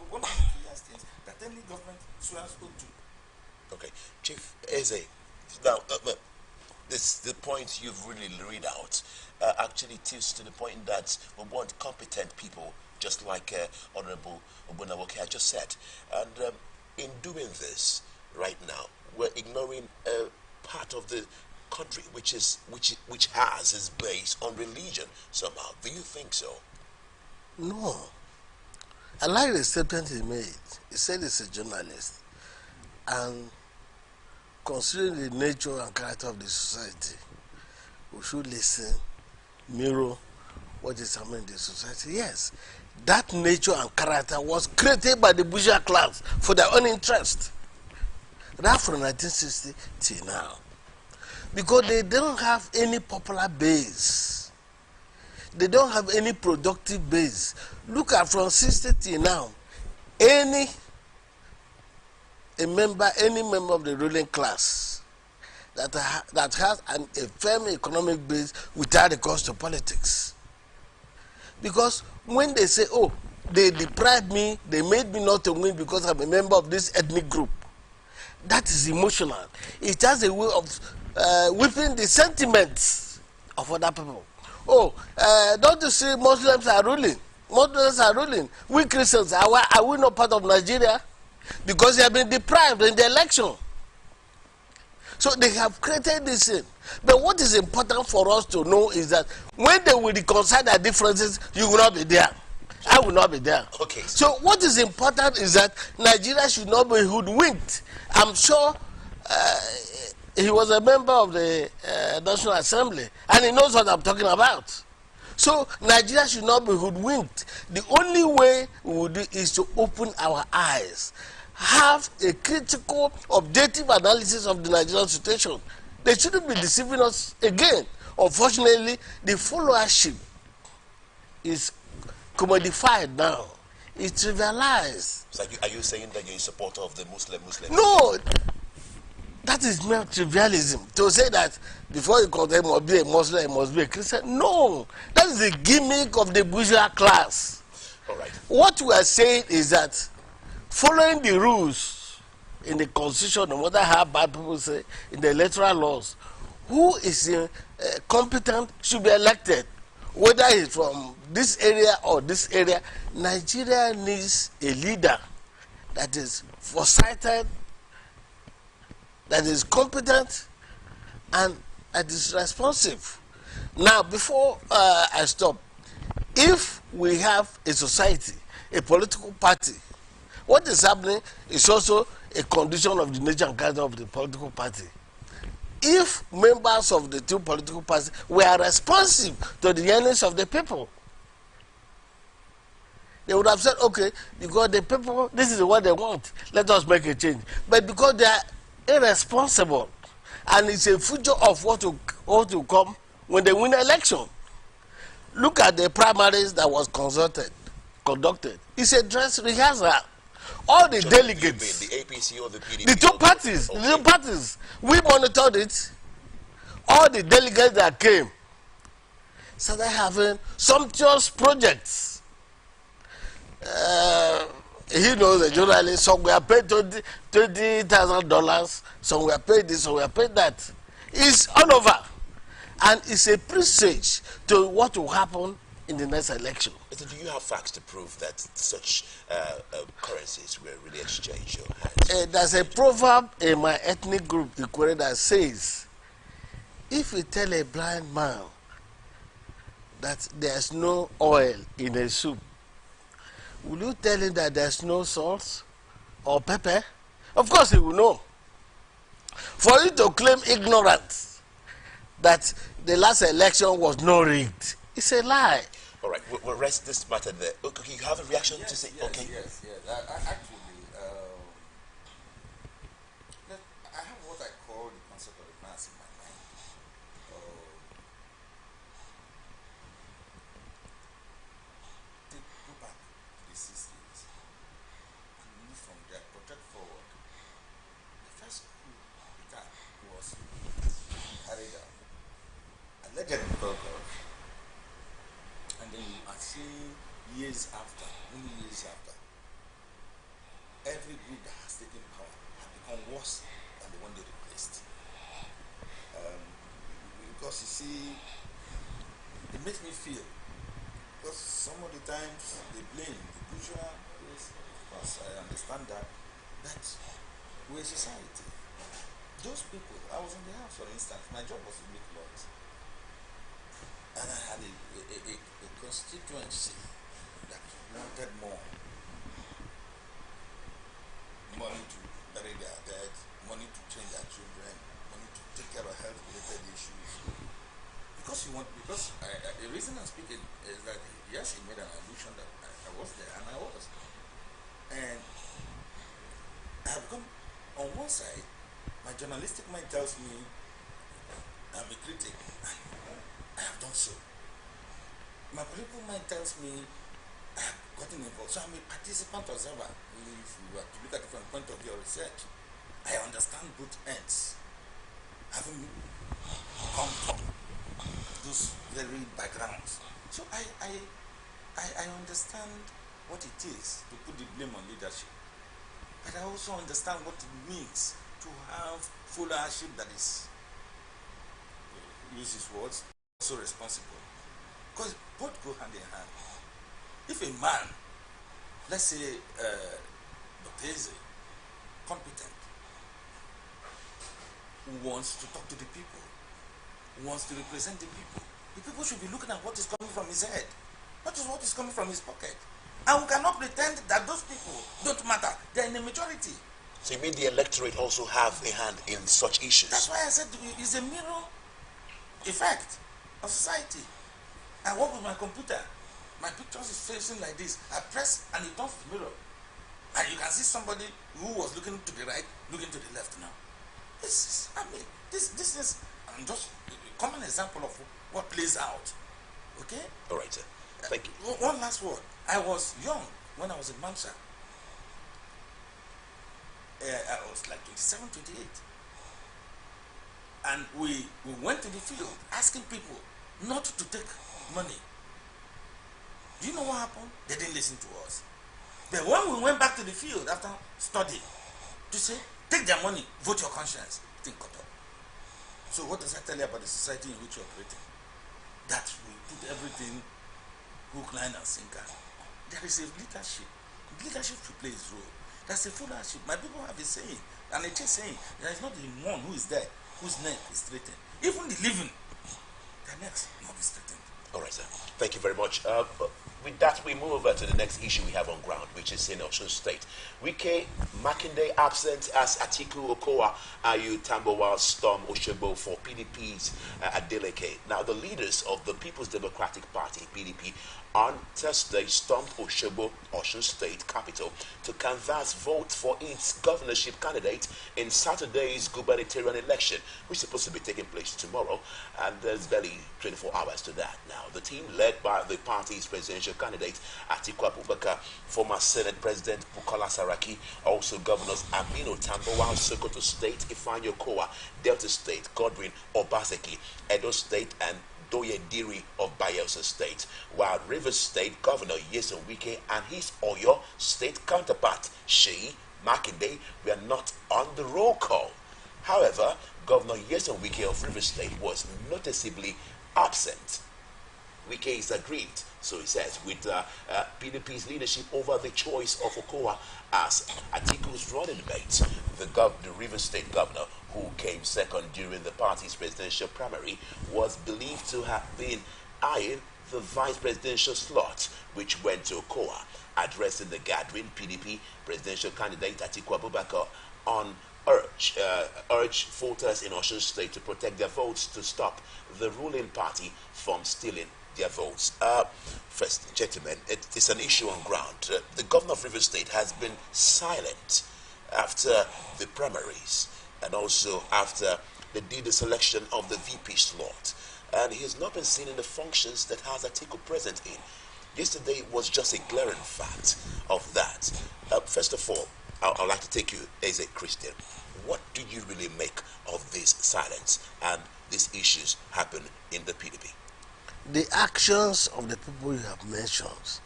Speaker 15: one of the clearest things that any government swears to.
Speaker 2: Okay, Chief Eze, now the point you've really read out actually tilts to the point that we want competent people, just like Honorable Obunawoke had just said. And in doing this right now, we're ignoring part of the country which has its base on religion somehow. Do you think so?
Speaker 14: No. I like the statement he made. He said he's a journalist. And considering the nature and character of the society, we should listen, mirror what is happening in the society. Yes, that nature and character was created by the bourgeois class for their own interest. That from 1960 till now. Because they don't have any popular base. They don't have any productive base. Look at from 60 till now. Any member of the ruling class that has a firm economic base without recourse to politics. Because when they say, oh, they deprived me, they made me not to win because I'm a member of this ethnic group, that is emotional. It has a way of whipping the sentiments of other people. Oh, don't you see Muslims are ruling? Muslims are ruling. We Christians, are we not part of Nigeria? Because they have been deprived in the election. So they have created this thing. But what is important for us to know is that when they will reconcile their differences, you will not be there. I will not be there.
Speaker 2: Okay.
Speaker 14: So what is important is that Nigeria should not be hoodwinked. I'm sure he was a member of the National Assembly, and he knows what I'm talking about. So Nigeria should not be hoodwinked. The only way we will do is to open our eyes, have a critical, objective analysis of the Nigerian situation. They shouldn't be deceiving us again. Unfortunately, the followership is commodified now. It's trivialized.
Speaker 2: So are you saying that you're a supporter of the Muslim?
Speaker 14: No, that is mere trivialism. To say that before you condemn must be a Muslim, it must be a Christian. No, that is the gimmick of the bourgeois class.
Speaker 2: All right.
Speaker 14: What we are saying is that following the rules in the constitution, no matter how bad people say, in the electoral laws, who is competent should be elected, whether he's from this area or this area. Nigeria needs a leader that is foresighted, that is competent, and that is responsive. Now, before I stop, if we have a society, a political party, what is happening is also a condition of the nature and character of the political party. If members of the two political parties were responsive to the yearnings of the people, they would have said, okay, because the people, this is what they want, let us make a change. But because they are irresponsible, and it's a future of what will come when they win the election. Look at the primaries that was conducted. It's a dress rehearsal. All the delegates,
Speaker 2: the APC or the PDP?
Speaker 14: the two parties,
Speaker 2: okay.
Speaker 14: the two parties, we monitored it. All the delegates that came started having sumptuous projects. He knows a journalist, some were paid $20,000, some were paid this, some were paid that. It's all over. And it's a presage to what will happen in the next election.
Speaker 2: So do you have facts to prove that such currencies were really exchanged your hands?
Speaker 14: There's a proverb in my ethnic group, Ikwere, that says, if you tell a blind man that there's no oil in a soup, will you tell him that there's no salt or pepper? Of course he will know. For you to claim ignorance that the last election was not rigged, it's a lie.
Speaker 2: All right, we'll rest this matter there. Okay, you have a reaction to say?
Speaker 15: Yes,
Speaker 2: okay.
Speaker 15: Yes. Actually, I have what I call the concept of the mass in my mind. Go back to the 60s and move from there, project forward. The then you are seeing years after, many years after, every group that has taken power has become worse than the one they replaced. Because you see, it makes me feel, because some of the times they blame the bourgeois, yes, of course I understand that we're a society. Those people, I was in the house for instance, my job was to make laws. And I had a constituency that wanted more money to bury their dead, money to train their children, money to take care of health-related issues. Because the reason I'm speaking is that, yes, he made an allusion that I was there, and I was. And I have come, on one side, my journalistic mind tells me I'm a critic, and I have done so. My political mind tells me I have gotten involved, so I'm a participant observer. If you were to look at it from the point of view of research, I understand both ends, having come from those very backgrounds. So I understand what it is to put the blame on leadership, but I also understand what it means to have followership that is, use his words, so responsible. Because both go hand in hand. If a man, let's say, Baptiste, competent, who wants to talk to the people, who wants to represent the people should be looking at what is coming from his head, not just what is coming from his pocket. And we cannot pretend that those people don't matter. They're in the majority.
Speaker 2: So you mean the electorate also have a hand in such issues?
Speaker 15: That's why I said it's a mirror effect of society. I work with my computer. My pictures is facing like this. I press and it turns the mirror. And you can see somebody who was looking to the right, looking to the left now. This is just a common example of what plays out. Okay?
Speaker 2: All right, sir. Thank you.
Speaker 15: One last word. I was young when I was in Mansa. I was like 27, 28. And we went to the field asking people not to take money. Do you know what happened? They didn't listen to us. But when we went back to the field after study to say, take their money, vote your conscience, thing cut up. So what does that tell you about the society in which you're operating? That we put everything hook, line, and sinker. There is a leadership. Leadership should play its role. That's a followership. My people have a saying, and it is saying, there is not the one who is there whose neck is threatened. Even the living, their necks not be threatened.
Speaker 2: All right, sir. Thank you very much. With that, we move over to the next issue we have on ground, which is in Osun State. Wike Makinde absent as Atiku Okowa Ayu Tambowa storm Oshobo for PDP's Adeleke. Now, the leaders of the People's Democratic Party, PDP, on Thursday stormed Oshobo, Osun State capital, to canvass votes for its governorship candidate in Saturday's gubernatorial election, which is supposed to be taking place tomorrow, and there's barely 24 hours to that. Now, the team led by the party's presidential candidate Atiku Abubakar, former Senate President Bukola Saraki, also Governors Aminu Tambowa, Sokoto State, Ifeanyi Okowa, Delta State, Godwin Obaseki, Edo State, and Doye Diri of Bayelsa State, while Rivers State Governor Nyesom Wike and his Oyo State counterpart Sheyi Makinde were not on the roll call. However, Governor Nyesom Wike of Rivers State was noticeably absent. Wike is aggrieved, so he says, with PDP's leadership over the choice of Okowa as Atiku's running mate. The Rivers State governor, who came second during the party's presidential primary, was believed to have been eyeing the vice presidential slot, which went to Okowa. Addressing the gathering, PDP presidential candidate Atiku Abubakar urged voters in Osun State to protect their votes to stop the ruling party from stealing their votes. First, gentlemen, it's an issue on ground. The governor of Rivers State has been silent after the primaries and also after they did the selection of the VP slot. And he has not been seen in the functions that has Atiku present in. Yesterday was just a glaring fact of that. First of all, I'd like to take you as a Christian. What do you really make of this silence and these issues happen in the PDP?
Speaker 14: the actions of the people you have mentioned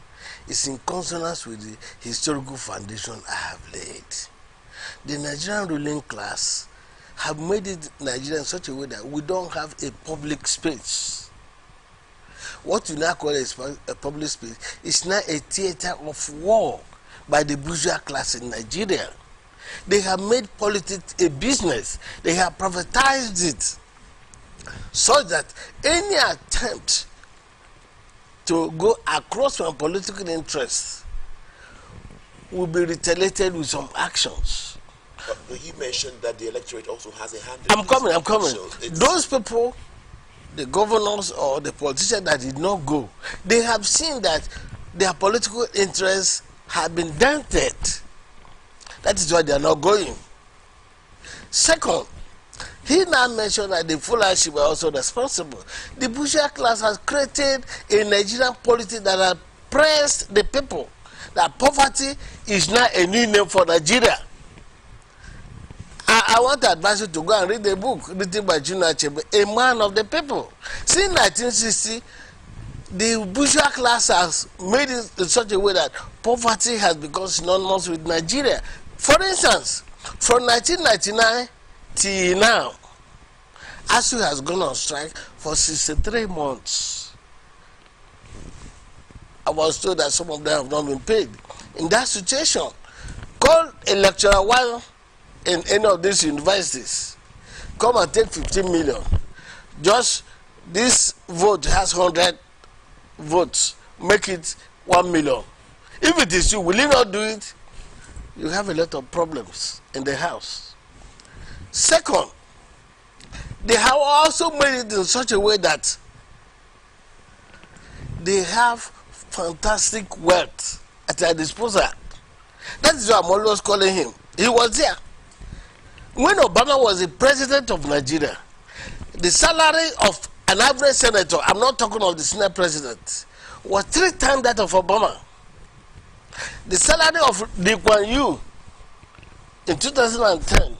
Speaker 14: is in consonance with the historical foundation I have laid. The Nigerian ruling class have made it Nigeria in such a way that we don't have a public space. What you now call a public space is now a theater of war by the bourgeois class in Nigeria. They have made politics a business. They have privatized it so that any attempt to go across from political interests will be retaliated with some actions.
Speaker 2: But he mentioned that the electorate also has a hand in
Speaker 14: I'm coming.
Speaker 2: So
Speaker 14: those people, the governors or the politicians that did not go, they have seen that their political interests have been dented. That is why they are not going. Second, he now mentioned that the Fulani were also responsible. The bourgeois class has created a Nigerian politics that has pressed the people that poverty is now a new name for Nigeria. I want to advise you to go and read a book written by Junior Achebe, a man of the people. Since 1960, the bourgeois class has made it in such a way that poverty has become synonymous with Nigeria. For instance, from 1999 till now, ASU has gone on strike for 63 months. I was told that some of them have not been paid. In that situation, call a lecturer while in any of these universities, come and take 15 million. Just this vote has 100 votes, make it 1 million. If it is you, will you not do it? You have a lot of problems in the house. Second, they have also made it in such a way that they have fantastic wealth at their disposal. That is why I'm always calling him. He was there. When Obama was the president of Nigeria, the salary of an average senator, I'm not talking of the Senate president, was 3 times that of Obama. The salary of Lee Kuan Yew in 2010,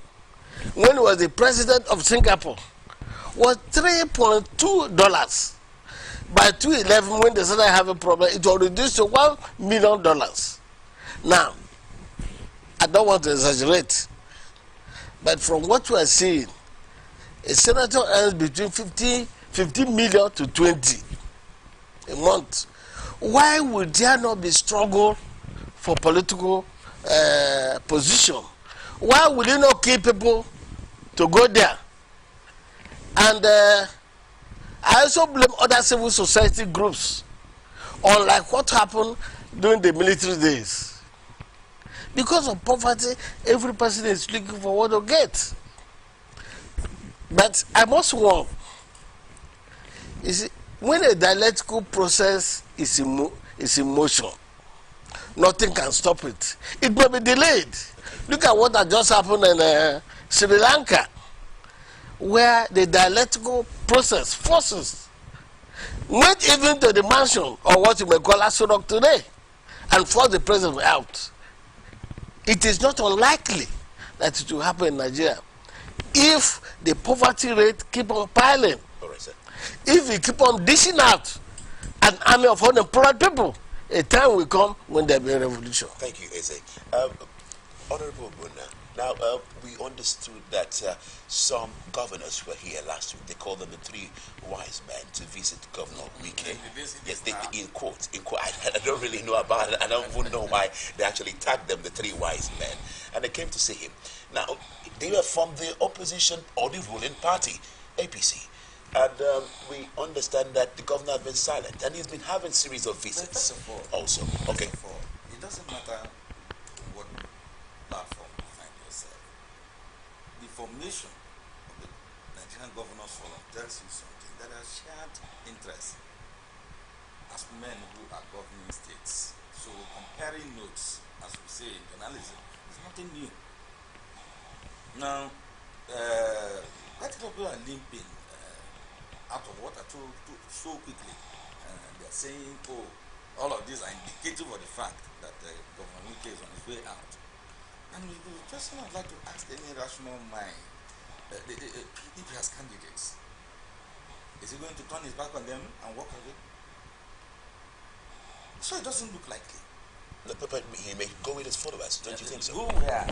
Speaker 14: when he was the president of Singapore, was $3.2. By 2011, when they said I have a problem, it was reduced to $1 million. Now, I don't want to exaggerate, but from what we are seeing, a senator earns between 15 million to 20 a month. Why would there not be struggle for political position? Why would you not keep people to go there? And I also blame other civil society groups, unlike what happened during the military days. Because of poverty, every person is looking for what to get. But I must warn, you see, when a dialectical process is in motion, nothing can stop it. It may be delayed. Look at what had just happened in Sri Lanka, where the dialectical process forces went even to the mansion, or what you may call Aso Rock today, and forced the president out. It is not unlikely that it will happen in Nigeria if the poverty rate keep on piling.
Speaker 2: All right, sir.
Speaker 14: If we keep on dishing out an army of unemployed people, a time will come when there will be a revolution.
Speaker 2: Thank you, Eze. Honorable Buna, now we understood that some governors were here last week. They called them the 3 wise men to visit Governor Wike. Yes, in quote. I don't really know about it. I don't even know why they actually tagged them the 3 wise men. And they came to see him. Now, they were from the opposition or the ruling party, APC. And we understand that the governor has been silent. And he's been having series of visits also. Okay.
Speaker 15: It doesn't matter what platform you find yourself. The formation of the Nigerian Governors Forum tells you something that has shared interest as men who are governing states. So comparing notes, as we say in journalism, is nothing new. Now, that people are limping out of water so quickly. They're saying, oh, all of these are indicative of the fact that Governor Wike is on his way out. And the question I'd like to ask any rational mind, if he has candidates, Is he going to turn his back on them and walk away? So it doesn't look likely.
Speaker 2: No, but he may go with his followers, don't you think so?
Speaker 15: Go where?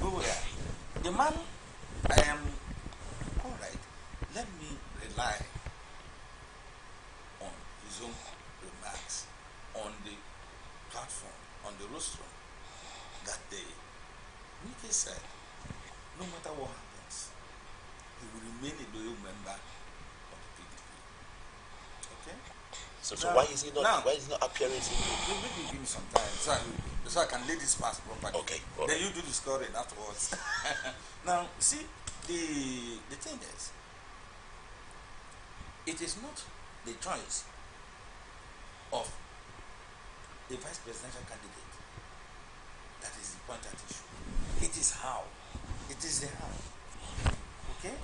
Speaker 15: Go where? The man, I am, all right, let me rely on his own remarks on the platform, on the rostrum, that day. Wike said, no matter what happens, he will remain a loyal member of the PDP. Okay?
Speaker 2: So why is he not appearing?
Speaker 15: Maybe give me some time so I can lay this past properly.
Speaker 2: Okay.
Speaker 15: Then you do the scoring afterwards. Now, see, the thing is, it is not the choice of a vice presidential candidate that is the point at issue. It is how. It is the how. Okay?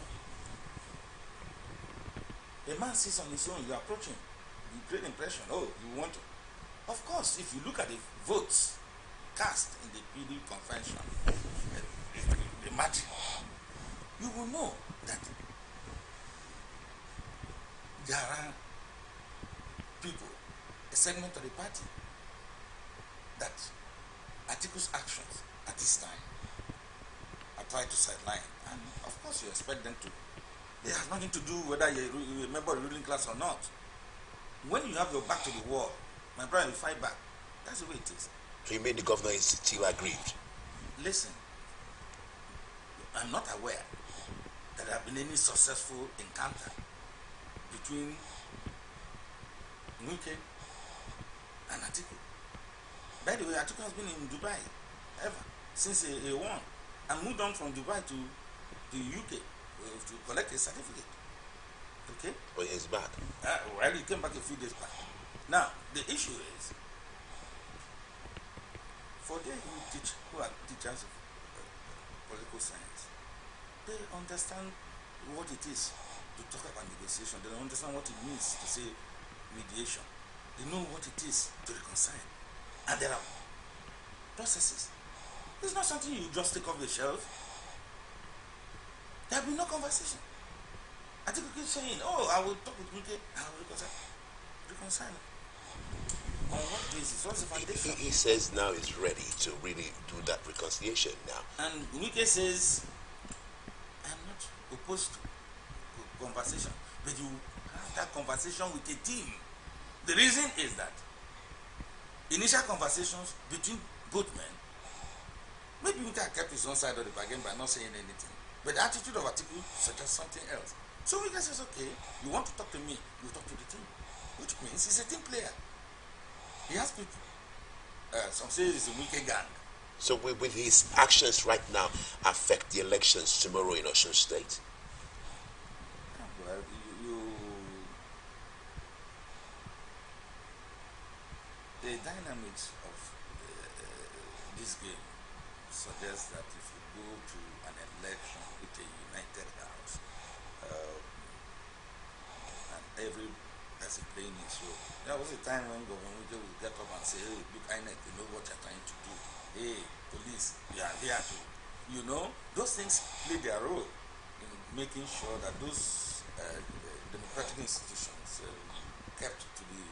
Speaker 15: A man sits on his own, you approach him, you create impression, oh, you want to. Of course, if you look at the votes cast in the PD convention, the margin, you will know that there are people, a segment of the party, that Atiku's actions at this time are tried to sideline. And of course, you expect them to. They have nothing to do whether you're a member of the ruling class or not. When you have your back to the wall, my brother, you fight back. That's the way it is.
Speaker 2: So you made the governor is still aggrieved?
Speaker 15: Listen, I'm not aware that there have been any successful encounter between Wike and Atiku. By the way, Atiku has been in Dubai ever since he won and moved on from Dubai to the UK to collect a certificate. Okay?
Speaker 2: But he's back.
Speaker 15: Well, he came back a few days back. Now, the issue is, for they who are teachers of political science, they understand what it is to talk about negotiation. They understand what it means to say mediation. They know what it is to reconcile. And there are processes. It's not something you just take off the shelf. There will be no conversation. I think we keep saying, oh, I will talk with Wike, I will reconcile. On what basis? What's the foundation?
Speaker 2: He says now he's ready to really do that reconciliation now.
Speaker 15: And Wike says, I'm not opposed to conversation, but you have that conversation with a team. The reason is that initial conversations between both men, maybe Wike kept his own side of the bargain by not saying anything, but the attitude of Atiku suggests something else. So Wike says, okay, you want to talk to me, you talk to the team, which means he's a team player. He has people. Some say it's a Wike gang.
Speaker 2: So will his actions right now affect the elections tomorrow in Osun State?
Speaker 15: Well, the dynamics of this game suggests that if you go to an election with a united house, and every person playing his role, there was a time when Governor Wike would get up and say, hey, look, INEC, you know what you're trying to do. Hey, police, you are here to, you know, those things play their role in making sure that those democratic institutions kept to the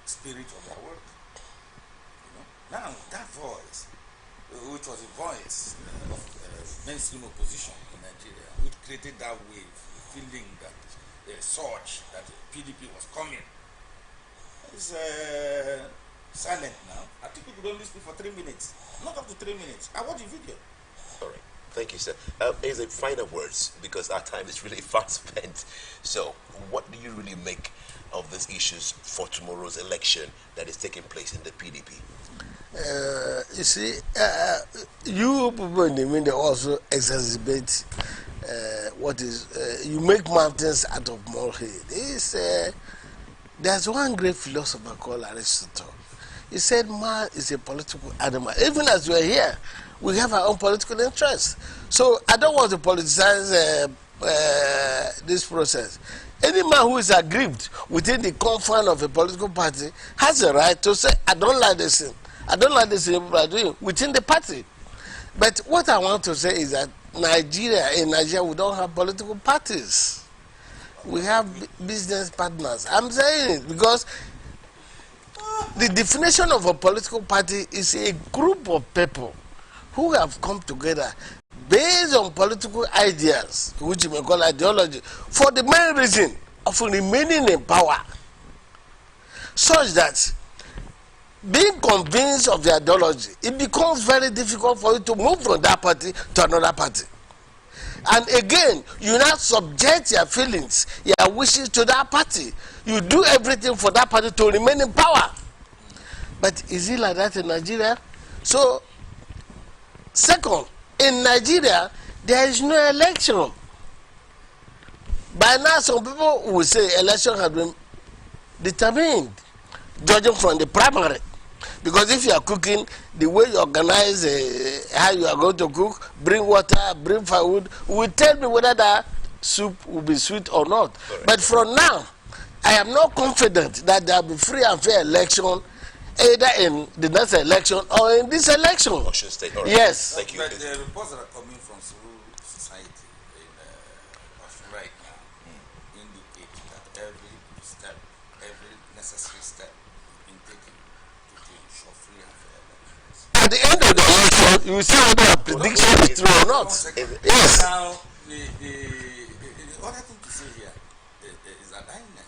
Speaker 15: spirit of their work. You know, now that voice, which was a voice of mainstream opposition in Nigeria, which created that wave, feeling that surge that the PDP was coming, is silent now. I think we could only speak for 3 minutes, not up to 3 minutes. I watched the video.
Speaker 2: All right. Thank you, sir. Is it final words, because our time is really fast spent. So, what do you really make of these issues for tomorrow's election that is taking place in the PDP?
Speaker 14: You see, you people in the media also exacerbate what is, you make mountains out of molehill. There's one great philosopher called Aristotle. He said man is a political animal. Even as we are here, we have our own political interests. So I don't want to politicize this process. Any man who is aggrieved within the confine of a political party has a right to say, I don't like this thing. I don't like this thing people are doing within the party. But what I want to say is that in Nigeria, we don't have political parties. we have business partners. I'm saying it because the definition of a political party is a group of people who have come together based on political ideas, which you may call ideology, for the main reason of remaining in power, such that being convinced of the ideology, it becomes very difficult for you to move from that party to another party. And again, you now subject your feelings, your wishes to that party. You do everything for that party to remain in power. But is it like that in Nigeria? So, second, in Nigeria, there is no election. By now, some people will say election has been determined, judging from the primary. Because if you are cooking, the way you organize how you are going to cook, bring water, bring firewood, will tell me whether that soup will be sweet or not. Correct. But from now, I am not confident that there will be free and fair election either in the next election or in this election.
Speaker 2: Ocean State. Right.
Speaker 14: Yes.
Speaker 2: Thank you.
Speaker 15: But the reports that are coming from civil society in Ocean right now indicate that every step, every necessary step is being taken to ensure free and fair elections.
Speaker 14: At the end of the election, you will see whether a prediction is true or not. Yes.
Speaker 15: Now, the other thing to say here is that INEC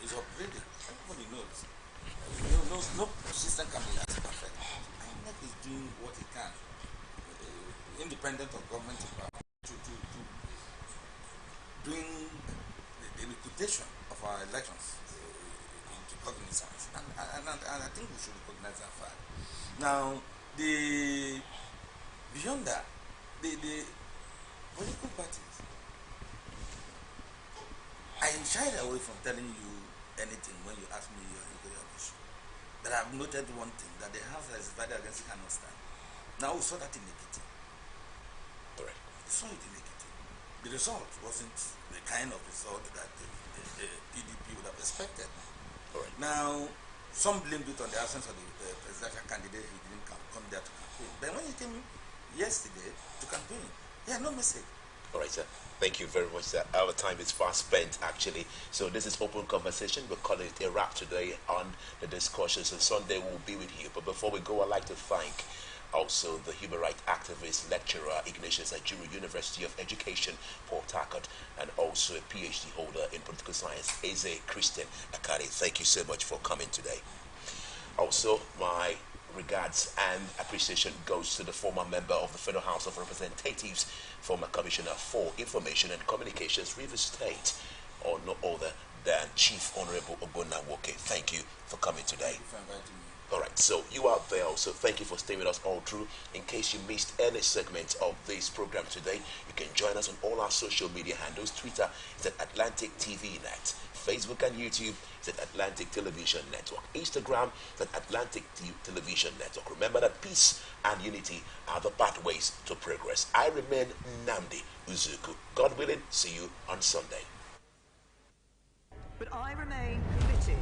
Speaker 15: is upgrading. Everybody knows. No system can be as perfect. INEC is doing what it can, independent of government, to bring the reputation of our elections into cognizance. And I think we should recognize that fact. Now, beyond that, the political parties, I shied away from telling you anything when you ask me your issue. But I've noted one thing, that the House that is divided against it cannot stand. Now we saw that in Ekiti.
Speaker 2: Correct.
Speaker 15: We saw it in Ekiti. The result wasn't the kind of result that the PDP would have expected.
Speaker 2: Correct.
Speaker 15: Now, some blamed it on the absence of the presidential candidate who didn't come there to campaign. But when he came yesterday to campaign, he had no message.
Speaker 2: All right, sir. Thank you very much, sir. Our time is fast spent, actually. So this is open conversation. We're calling it a wrap today on the discussions. And Sunday we'll be with you. But before we go, I'd like to thank also the human rights activist, lecturer, Ignatius Ajuru, University of Education, Port Harcourt, and also a PhD holder in political science, Eze Christian Akari. Thank you so much for coming today. Also, my regards and appreciation goes to the former member of the Federal House of Representatives, former Commissioner for Information and Communications, Rivers State, or no other than Chief Honorable Ogbonna Woke. Thank you for coming today.
Speaker 15: Thank you for inviting me.
Speaker 2: All right, so you out there also, thank you for staying with us all through. In case you missed any segment of this program today, you can join us on all our social media handles. Twitter is at Atlantic TV Net. Facebook and YouTube is at Atlantic Television Network. Instagram is at Atlantic Television Network. Remember that peace and unity are the pathways to progress. I remain Nnamdi Uzuku. God willing, see you on Sunday.
Speaker 12: But I remain committed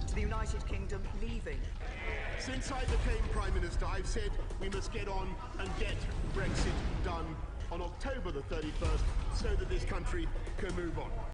Speaker 12: to the United Kingdom leaving.
Speaker 13: Since I became Prime Minister, I've said we must get on and get Brexit done on October the 31st so that this country can move on.